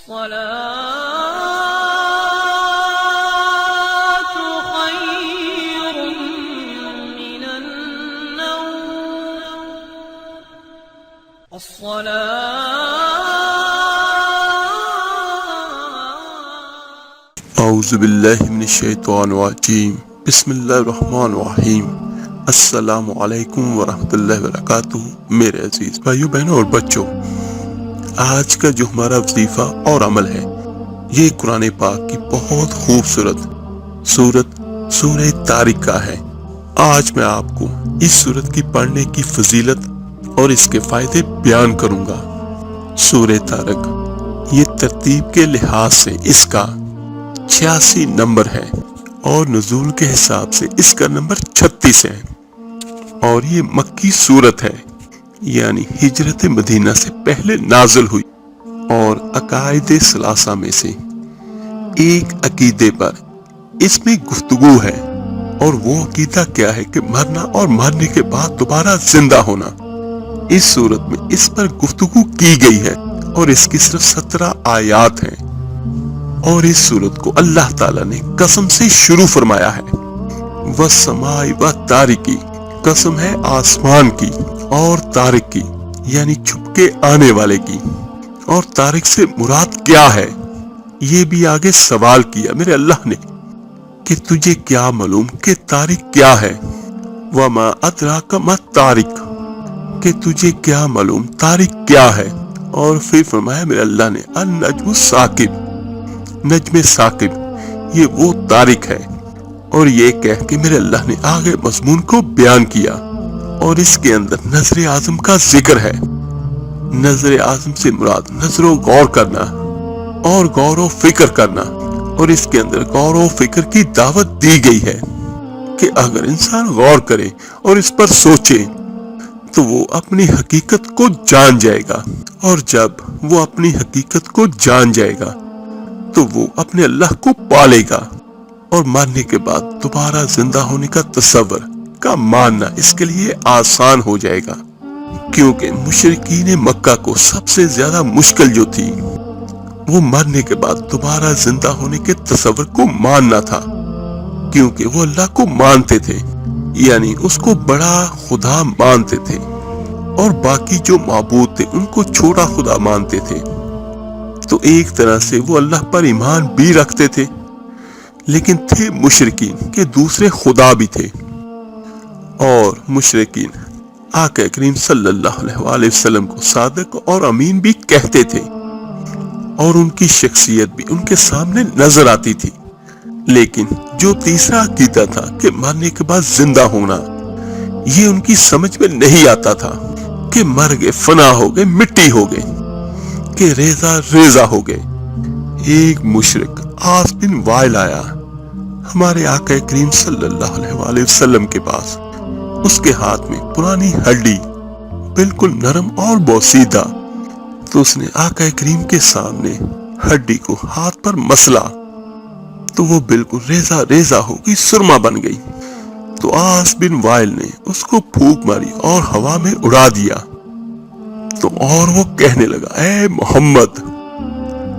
الصلاة خير من النوم اعوذ باللہ من الشیطان الرجیم بسم اللہ الرحمن الرحیم السلام علیکم ورحمۃ اللہ وبرکاتہ۔ میرے عزیز بھائیوں بہنوں اور بچوں، آج کا جو ہمارا وظیفہ اور عمل ہے یہ قرآن پاک کی بہت خوبصورت سورت سورہ طارق کا ہے۔ آج میں آپ کو اس سورت کی پڑھنے کی فضیلت اور اس کے فائدے بیان کروں گا۔ سورہ طارق یہ ترتیب کے لحاظ سے اس کا 86 نمبر ہے اور نزول کے حساب سے اس کا نمبر 36 ہے، اور یہ مکی سورت ہے، یعنی ہجرت مدینہ سے پہلے نازل ہوئی، اور عقائد ثلاثہ میں سے ایک عقیدے پر اس میں گفتگو ہے، اور وہ عقیدہ کیا ہے کہ مرنا اور مرنے کے بعد دوبارہ زندہ ہونا۔ اس سورت میں اس پر گفتگو کی گئی ہے اور اس کی صرف 17 آیات ہیں، اور اس سورت کو اللہ تعالیٰ نے قسم سے شروع فرمایا ہے۔ وَالسَّمَاءِ وَالطَّارِقِ، قسم ہے آسمان کی اور طارق کی، یعنی چھپ کے آنے والے کی۔ اور طارق سے مراد کیا ہے، یہ بھی آگے سوال کیا میرے اللہ نے کہ تجھے کیا معلوم کہ طارق کیا ہے۔ وَمَا أَدْرَاكَ مَا الطَّارِقُ، کہ تجھے کیا معلوم طارق کیا ہے۔ اور پھر فرمایا میرے اللہ نے النجم الثاقب، نجم ثاقب یہ وہ طارق ہے۔ اور یہ کہہ کے میرے اللہ نے آگے مضمون کو بیان کیا، اور اس کے اندر نظر اعظم کا ذکر ہے۔ نظر اعظم سے مراد نظر و غور کرنا اور غور و فکر کرنا، اور اس کے اندر غور و فکر کی دعوت دی گئی ہے کہ اگر انسان غور کرے اور اس پر سوچے تو وہ اپنی حقیقت کو جان جائے گا، اور جب وہ اپنی حقیقت کو جان جائے گا تو وہ اپنے اللہ کو پالے گا، اور مرنے کے بعد دوبارہ زندہ ہونے کا تصور کا ماننا اس کے لیے آسان ہو جائے گا، کیونکہ مشرکین مکہ کو سب سے زیادہ مشکل جو تھی وہ مرنے کے بعد دوبارہ زندہ ہونے کے تصور کو ماننا تھا، کیونکہ وہ اللہ کو مانتے تھے، یعنی اس کو بڑا خدا مانتے تھے، اور باقی جو معبود تھے ان کو چھوٹا خدا مانتے تھے۔ تو ایک طرح سے وہ اللہ پر ایمان بھی رکھتے تھے، لیکن تھے مشرکین کہ دوسرے خدا بھی تھے۔ اور مشرکین آقا کریم صلی اللہ علیہ وسلم کو صادق اور امین بھی کہتے تھے، اور ان کی شخصیت بھی ان کے سامنے نظر آتی تھی، لیکن جو تیسرا عقیدہ تھا کہ مرنے کے بعد زندہ ہونا، یہ ان کی سمجھ میں نہیں آتا تھا کہ مر گئے، فنا ہو گئے، مٹی ہو گئے، کہ ریزہ ریزہ ہو گئے۔ ایک مشرک عاص بن وائل آیا ہمارے آقا کریم صلی اللہ علیہ وسلم کے پاس، اس کے ہاتھ میں پرانی ہڈی بالکل نرم اور بوسیدہ، تو اس نے آقا کریم کے سامنے ہڈی کو ہاتھ پر مسلا تو وہ بالکل ریزہ ریزہ ہو گئی، سرما بن گئی۔ تو عاص بن وائل نے اس کو پھونک ماری اور ہوا میں اڑا دیا، تو اور وہ کہنے لگا اے محمد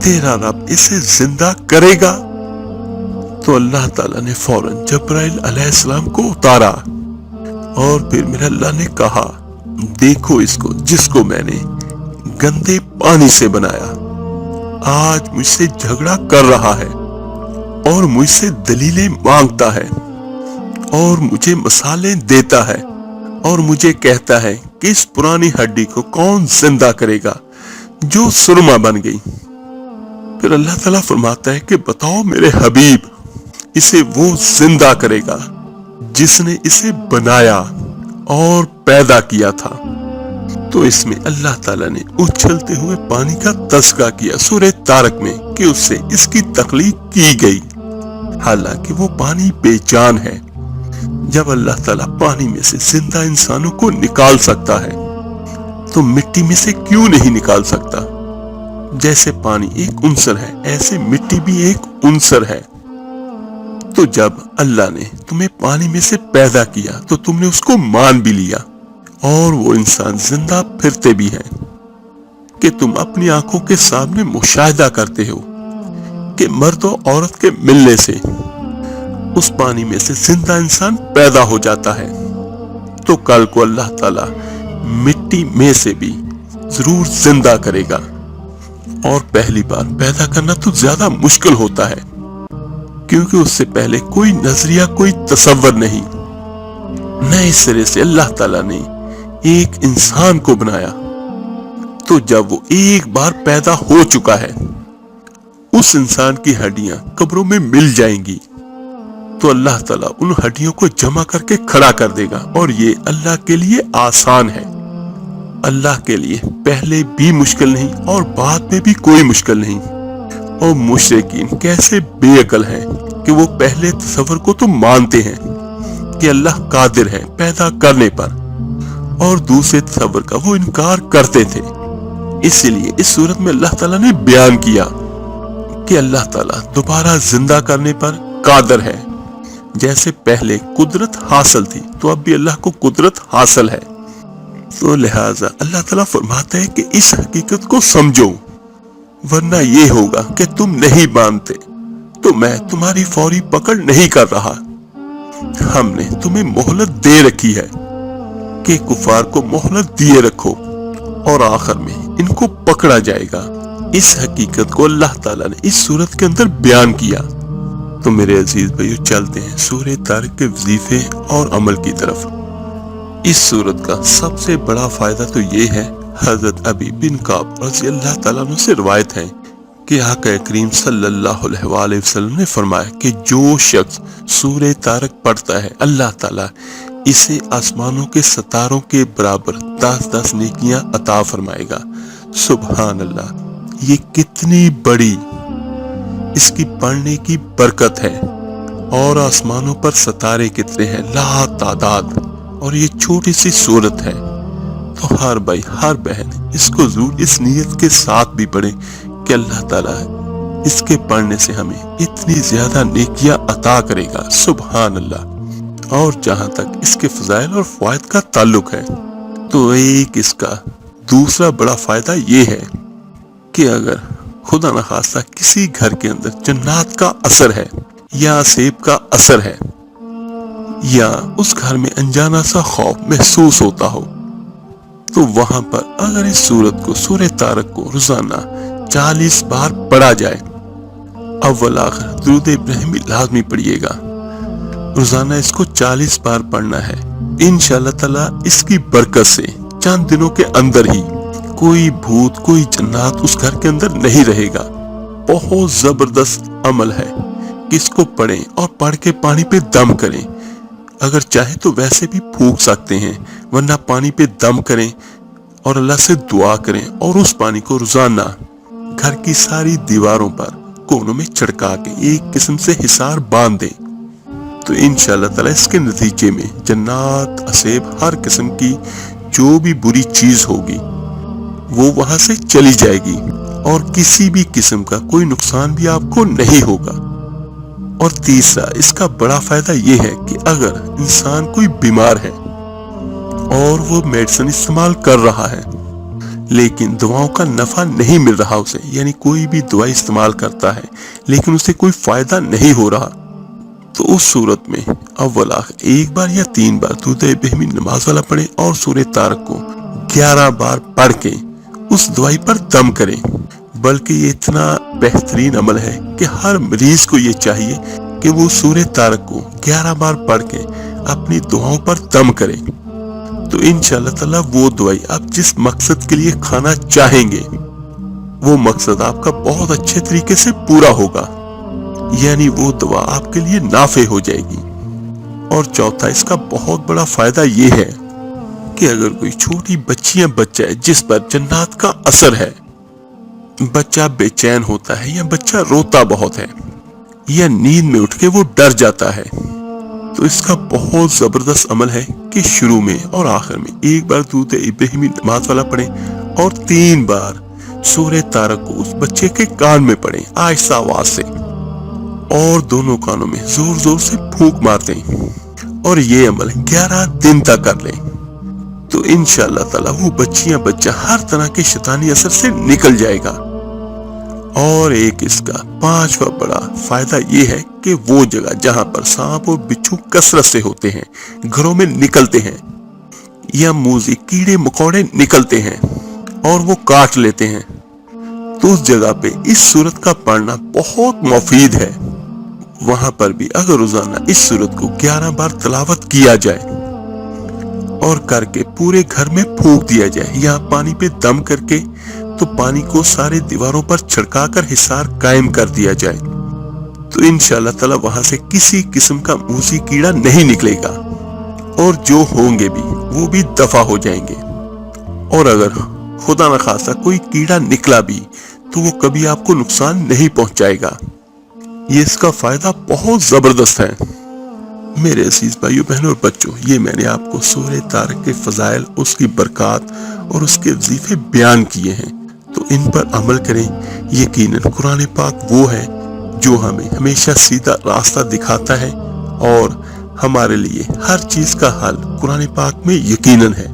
تیرا رب اسے زندہ کرے گا؟ تو اللہ تعالیٰ نے فوراً جبرائیل علیہ السلام کو اتارا، اور پھر میرے اللہ نے کہا دیکھو اس کو جس کو میں نے گندے پانی سے بنایا، آج مجھ سے جھگڑا کر رہا ہے اور مجھ سے دلیلیں مانگتا ہے اور مجھے مثالیں دیتا ہے، اور مجھے کہتا ہے کہ اس پرانی ہڈی کو کون زندہ کرے گا جو سرما بن گئی۔ پھر اللہ تعالیٰ فرماتا ہے کہ بتاؤ میرے حبیب اسے وہ زندہ کرے گا جس نے اسے بنایا اور پیدا کیا تھا۔ تو اس میں اللہ تعالیٰ نے اچھلتے ہوئے پانی کا تذکرہ کیا سورہ طارق میں کہ اس سے اس کی تخلیق کی گئی، حالانکہ وہ پانی بے جان ہے۔ جب اللہ تعالیٰ پانی میں سے زندہ انسانوں کو نکال سکتا ہے تو مٹی میں سے کیوں نہیں نکال سکتا؟ جیسے پانی ایک عنصر ہے ایسے مٹی بھی ایک عنصر ہے۔ تو جب اللہ نے تمہیں پانی میں سے پیدا کیا تو تم نے اس کو مان بھی لیا، اور وہ انسان زندہ پھرتے بھی ہیں۔ کہ تم اپنی آنکھوں کے سامنے مشاہدہ کرتے ہو کہ مرد و عورت کے ملنے سے اس پانی میں سے زندہ انسان پیدا ہو جاتا ہے، تو کل کو اللہ تعالیٰ مٹی میں سے بھی ضرور زندہ کرے گا۔ اور پہلی بار پیدا کرنا تو زیادہ مشکل ہوتا ہے، کیونکہ اس سے پہلے کوئی نظریہ، کوئی تصور نہیں۔ نئے سرے سے اللہ تعالیٰ نے ایک انسان کو بنایا، تو جب وہ ایک بار پیدا ہو چکا ہے، اس انسان کی ہڈیاں قبروں میں مل جائیں گی، تو اللہ تعالیٰ ان ہڈیوں کو جمع کر کے کھڑا کر دے گا۔ اور یہ اللہ کے لیے آسان ہے، اللہ کے لیے پہلے بھی مشکل نہیں اور بعد میں بھی کوئی مشکل نہیں۔ اور مشرکین کیسے بے عقل ہیں کہ وہ پہلے تصور کو تو مانتے ہیں کہ اللہ قادر ہے پیدا کرنے پر، اور دوسرے تصور کا وہ انکار کرتے تھے۔ اسی لیے اس صورت میں اللہ تعالیٰ نے بیان کیا کہ اللہ تعالیٰ دوبارہ زندہ کرنے پر قادر ہے۔ جیسے پہلے قدرت حاصل تھی، تو اب بھی اللہ کو قدرت حاصل ہے۔ تو لہٰذا اللہ تعالیٰ فرماتا ہے کہ اس حقیقت کو سمجھو، ورنہ یہ ہوگا کہ تم نہیں مانتے تو میں تمہاری فوری پکڑ نہیں کر رہا۔ ہم نے تمہیں مہلت دے رکھی ہے کہ کفار کو مہلت دیے رکھو، اور آخر میں ان کو پکڑا جائے گا۔ اس حقیقت کو اللہ تعالیٰ نے اس صورت کے اندر بیان کیا۔ تو میرے عزیز بھائیو، چلتے ہیں سورہ طارق کے وظیفے اور عمل کی طرف۔ اس سورت کا سب سے بڑا فائدہ تو یہ ہے، حضرت ابی بن کعب رضی اللہ تعالیٰ عنہ سے روایت ہے کہ آقا کریم صلی اللہ علیہ وآلہ وسلم نے فرمایا کہ جو شخص سورہ طارق پڑھتا ہے، اللہ تعالیٰ اسے آسمانوں کے ستاروں کے برابر 10 نیکیاں عطا فرمائے گا۔ سبحان اللہ، یہ کتنی بڑی اس کی پڑھنے کی برکت ہے۔ اور آسمانوں پر ستارے کتنے ہیں، لا تعداد، اور یہ چھوٹی سی سورت ہے۔ تو ہر بھائی، ہر بہن اس کو ضرور اس نیت کے ساتھ بھی پڑھیں کہ اللہ تعالیٰ اس کے پڑھنے سے ہمیں اتنی زیادہ نیکیاں عطا کرے گا۔ سبحان اللہ۔ اور جہاں تک اس کے فضائل اور فوائد کا تعلق ہے، تو ایک اس کا دوسرا بڑا فائدہ یہ ہے کہ اگر خدا نخواستہ کسی گھر کے اندر جنات کا اثر ہے یا سیب کا اثر ہے، یا اس گھر میں انجانا سا خوف محسوس ہوتا ہو، تو وہاں پر اگر اس سورت کو، سورہ طارق کو روزانہ 40 بار پڑھا جائے، اول آخر درود ابراہیمی لازمی پڑھیے گا، روزانہ اس کو 40 بار پڑھنا ہے، انشاءاللہ تعالیٰ اس کی برکت سے چند دنوں کے اندر ہی کوئی بھوت، کوئی جنات اس گھر کے اندر نہیں رہے گا۔ بہت زبردست عمل ہے کہ اس کو پڑھیں اور پڑھ کے پانی پہ دم کریں۔ اگر چاہے تو ویسے بھی پھونک سکتے ہیں، ورنہ پانی پہ دم کریں اور اللہ سے دعا کریں، اور اس پانی کو روزانہ گھر کی ساری دیواروں پر کونوں میں چھڑکا کے ایک قسم سے حصار باندھ دیں، تو انشاءاللہ تعالیٰ اس کے نتیجے میں جنات، اسیب، ہر قسم کی جو بھی بری چیز ہوگی وہ وہاں سے چلی جائے گی، اور کسی بھی قسم کا کوئی نقصان بھی آپ کو نہیں ہوگا۔ اور تیسرا اس کا بڑا فائدہ یہ ہے کہ اگر انسان کوئی بیمار ہے اور وہ میڈیسن استعمال کر رہا ہے، لیکن دواؤں کا نفع نہیں مل رہا اسے، یعنی کوئی بھی دوائی استعمال کرتا ہے لیکن اسے کوئی فائدہ نہیں ہو رہا، تو اس صورت میں اول آخر 1 بار یا 3 بار درود ابراہیمی نماز والا پڑھیں، اور سورہ طارق کو 11 بار پڑھ کے اس دوائی پر دم کریں۔ بلکہ یہ اتنا بہترین عمل ہے کہ ہر مریض کو یہ چاہیے کہ وہ سورہ طارق کو 11 بار پڑھ کے اپنی دعاؤں پر دم کرے، تو انشاءاللہ تعالیٰ وہ دوائی آپ جس مقصد کے لیے کھانا چاہیں گے، وہ مقصد آپ کا بہت اچھے طریقے سے پورا ہوگا، یعنی وہ دوا آپ کے لیے نافع ہو جائے گی۔ اور چوتھا اس کا بہت بڑا فائدہ یہ ہے کہ اگر کوئی چھوٹی بچی یا بچہ ہے جس پر جنات کا اثر ہے، بچہ بے چین ہوتا ہے یا بچہ روتا بہت ہے یا نیند میں اٹھ کے وہ ڈر جاتا ہے، تو اس کا بہت زبردست عمل ہے کہ شروع میں اور آخر میں 1 بار درود ابراہیمی نماز والا پڑھیں، اور 3 بار سورہ طارق کو اس بچے کے کان میں پڑھیں آہستہ آواز سے، اور دونوں کانوں میں زور زور سے پھونک مار دیں، اور یہ عمل 11 دن تک کر لیں۔ تو انشاءاللہ تعالی وہ بچہ ہر طرح کے شیطانی اثر سے نکل جائے گا۔ اور ایک اس کا 5واں بڑا فائدہ یہ ہے کہ وہ جگہ جہاں پر سانپ اور بچھو کثرت سے ہوتے ہیں، گھروں میں نکلتے ہیں، یا موذی کیڑے مکوڑے نکلتے ہیں اور وہ کاٹ لیتے ہیں، تو اس جگہ پہ اس سورت کا پڑھنا بہت مفید ہے۔ وہاں پر بھی اگر روزانہ اس سورت کو 11 بار تلاوت کیا جائے اور کر کے پورے گھر میں پھونک دیا جائے، یا پانی پہ دم کر کے تو پانی کو سارے دیواروں پر چھڑکا کر حصار قائم کر دیا جائے، تو انشاءاللہ تعالی وہاں سے کسی قسم کا موذی کیڑا نہیں نکلے گا، اور جو ہوں گے بھی وہ بھی دفع ہو جائیں گے۔ اور اگر خدا نخواستہ کوئی کیڑا نکلا بھی تو وہ کبھی آپ کو نقصان نہیں پہنچائے گا۔ یہ اس کا فائدہ بہت زبردست ہے۔ میرے عزیز بھائیو بہنوں اور بچوں، یہ میں نے آپ کو سورہ طارق کے فضائل، اس کی برکات اور اس کے وظیفے بیان کیے ہیں، تو ان پر عمل کریں۔ یقیناً قرآن پاک وہ ہے جو ہمیں ہمیشہ سیدھا راستہ دکھاتا ہے، اور ہمارے لیے ہر چیز کا حل قرآن پاک میں یقیناً ہے۔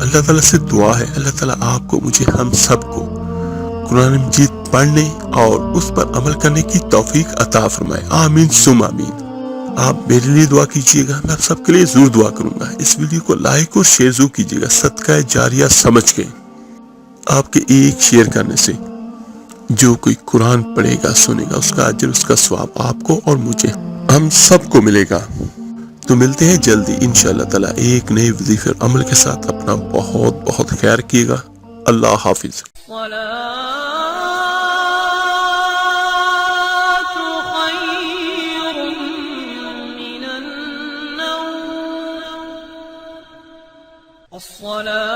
اللہ تعالیٰ سے دعا ہے، اللہ تعالیٰ آپ کو، مجھے، ہم سب کو قرآن مجید پڑھنے اور اس پر عمل کرنے کی توفیق عطا فرمائے۔ آمین ثم آمین۔ آپ میرے لیے دعا کیجیے گا، میں آپ سب کے لیے ضرور دعا کروں گا۔ اس ویڈیو کو لائک اور شیئر ضرور کیجیے گا، صدقہ جاریہ سمجھ کے۔ آپ کے ایک شیئر کرنے سے جو کوئی قرآن پڑھے گا، سنے گا، اس کا اجر، اس کا ثواب آپ کو اور مجھے، ہم سب کو ملے گا۔ تو ملتے ہیں جلدی انشاءاللہ تعالی ایک نئے وظیفے اور عمل کے ساتھ۔ اپنا بہت بہت خیال کیے گا۔ اللہ حافظ۔ الصلاة